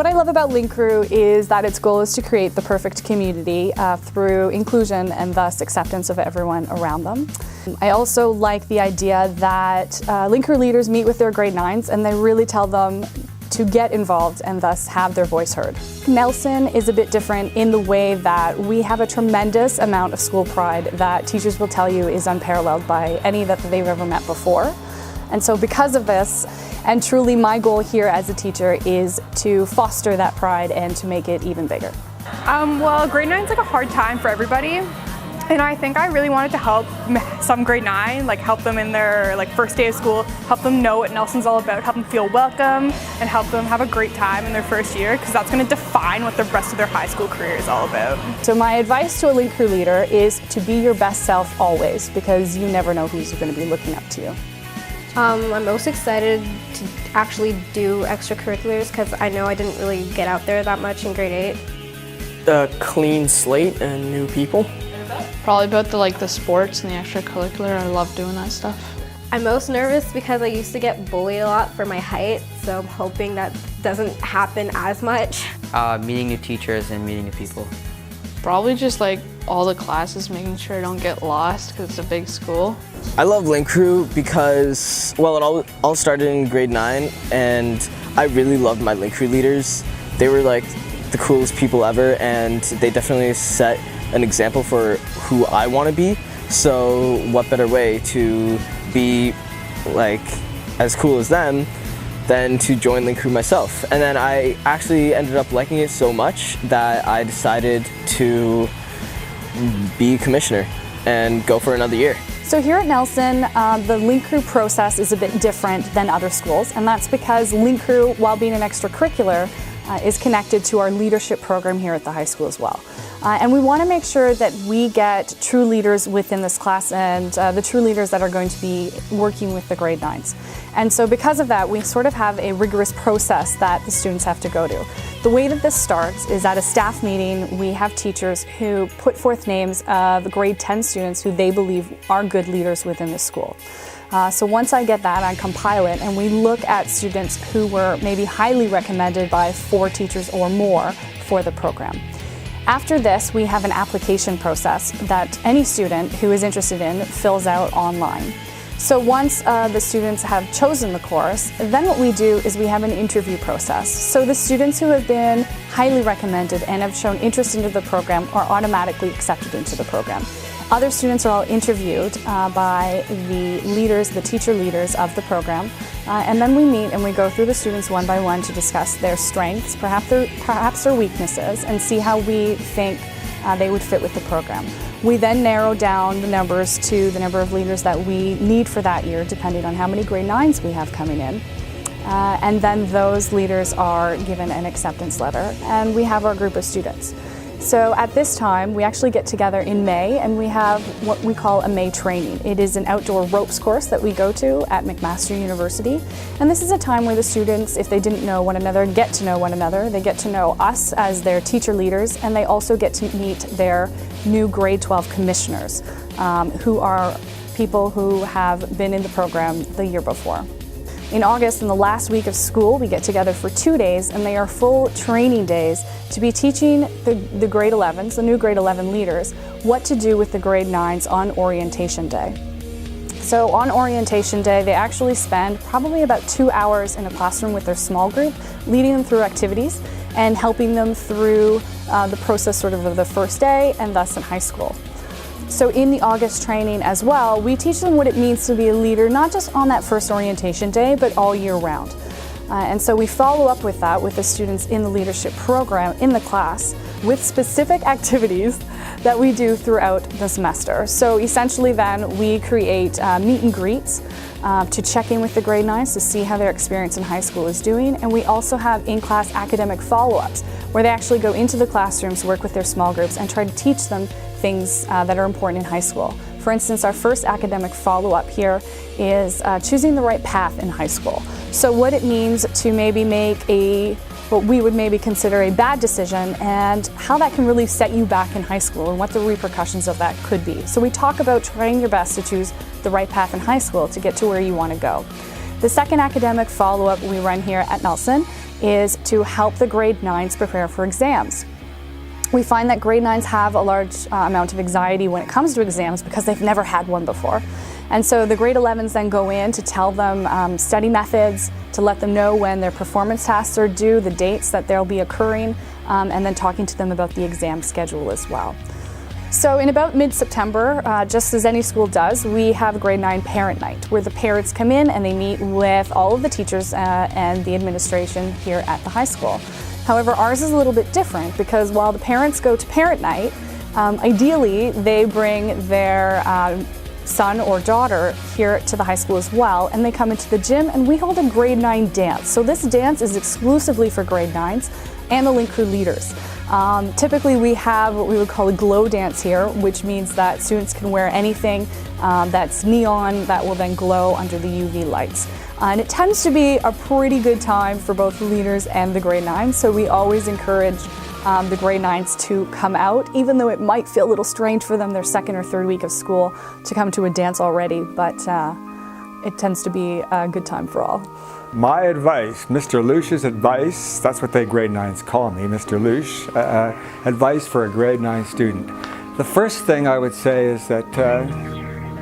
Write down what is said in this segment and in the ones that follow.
What I love about Link Crew is that its goal is to create the perfect community through inclusion and thus acceptance of everyone around them. I also like the idea that Link Crew leaders meet with their grade 9s and they really tell them to get involved and thus have their voice heard. Nelson is a bit different in the way that we have a tremendous amount of school pride that teachers will tell you is unparalleled by any that they've ever met before. And so because of this, and truly my goal here as a teacher is to foster that pride and to make it even bigger. Well, grade 9 is like a hard time for everybody. And I think I really wanted to help some grade 9, like help them in their first day of school, help them know what Nelson's all about, help them feel welcome, and help them have a great time in their first year, because that's going to define what the rest of their high school career is all about. So my advice to a Link Crew leader is to be your best self always, because you never know who's going to be looking up to you. I'm most excited to actually do extracurriculars because I know I didn't really get out there that much in grade 8. A clean slate and new people. Probably about the sports and the extracurricular. I love doing that stuff. I'm most nervous because I used to get bullied a lot for my height, so I'm hoping that doesn't happen as much. Meeting new teachers and meeting new people. Probably just all the classes, making sure I don't get lost because it's a big school. I love Link Crew because, well, it all started in grade 9 and I really loved my Link Crew leaders. They were the coolest people ever and they definitely set an example for who I want to be. So what better way to be as cool as them than to join Link Crew myself. And then I actually ended up liking it so much that I decided to be commissioner and go for another year. So here at Nelson, the Link Crew process is a bit different than other schools, and that's because Link Crew, while being an extracurricular, is connected to our leadership program here at the high school as well. And we want to make sure that we get true leaders within this class and the true leaders that are going to be working with the grade 9s. And so because of that, we sort of have a rigorous process that the students have to go to. The way that this starts is at a staff meeting, we have teachers who put forth names of grade 10 students who they believe are good leaders within the school. So once I get that, I compile it and we look at students who were maybe highly recommended by 4 teachers or more for the program. After this, we have an application process that any student who is interested in fills out online. So once the students have chosen the course, then what we do is we have an interview process. So the students who have been highly recommended and have shown interest into the program are automatically accepted into the program. Other students are all interviewed by the leaders, the teacher leaders of the program, and then we meet and we go through the students one by one to discuss their strengths, perhaps their weaknesses, and see how we think they would fit with the program. We then narrow down the numbers to the number of leaders that we need for that year, depending on how many grade 9s we have coming in. And then those leaders are given an acceptance letter, and we have our group of students. So at this time, we actually get together in May and we have what we call a May training. It is an outdoor ropes course that we go to at McMaster University. And this is a time where the students, if they didn't know one another, get to know one another. They get to know us as their teacher leaders, and they also get to meet their new grade 12 commissioners, who are people who have been in the program the year before. In August, in the last week of school, we get together for 2 days, and they are full training days to be teaching the grade 11s, the new grade 11 leaders, what to do with the grade 9s on orientation day. So on orientation day, they actually spend probably about 2 hours in a classroom with their small group, leading them through activities and helping them through the process sort of the first day and thus in high school. So in the August training as well, we teach them what it means to be a leader, not just on that first orientation day, but all year round. And so we follow up with that with the students in the leadership program in the class with specific activities that we do throughout the semester. So essentially then we create meet and greets to check in with the grade 9s to see how their experience in high school is doing. And we also have in-class academic follow-ups where they actually go into the classrooms, work with their small groups, and try to teach them things that are important in high school. For instance, our first academic follow-up here is choosing the right path in high school. So what it means to maybe make what we would maybe consider a bad decision and how that can really set you back in high school and what the repercussions of that could be. So we talk about trying your best to choose the right path in high school to get to where you want to go. The second academic follow-up we run here at Nelson is to help the grade 9s prepare for exams. We find that grade 9s have a large amount of anxiety when it comes to exams because they've never had one before. And so the grade 11s then go in to tell them study methods, to let them know when their performance tasks are due, the dates that they'll be occurring, and then talking to them about the exam schedule as well. So in about mid-September, just as any school does, we have a grade 9 parent night where the parents come in and they meet with all of the teachers and the administration here at the high school. However, ours is a little bit different because while the parents go to parent night, ideally they bring their son or daughter here to the high school as well, and they come into the gym and we hold a grade 9 dance. So this dance is exclusively for grade 9s and the Link Crew leaders. Typically we have what we would call a glow dance here, which means that students can wear anything that's neon that will then glow under the UV lights. And it tends to be a pretty good time for both the leaders and the grade 9s, so we always encourage the grade 9s to come out, even though it might feel a little strange for them their second or third week of school to come to a dance already, but it tends to be a good time for all. My advice, Mr. Lush's advice, that's what they grade 9s call me, Mr. Lush, advice for a grade 9 student. The first thing I would say is that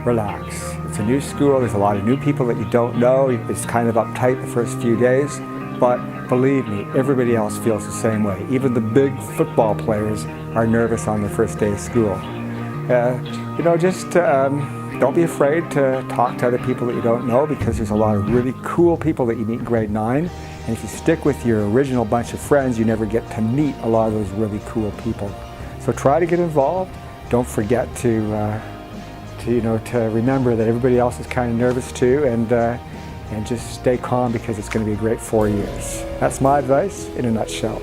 relax. It's a new school, there's a lot of new people that you don't know, it's kind of uptight the first few days, but believe me, everybody else feels the same way. Even the big football players are nervous on their first day of school. Just don't be afraid to talk to other people that you don't know because there's a lot of really cool people that you meet in grade 9. And if you stick with your original bunch of friends, you never get to meet a lot of those really cool people. So try to get involved. Don't forget to remember that everybody else is kind of nervous too, and just stay calm because it's going to be a great 4 years. That's my advice in a nutshell.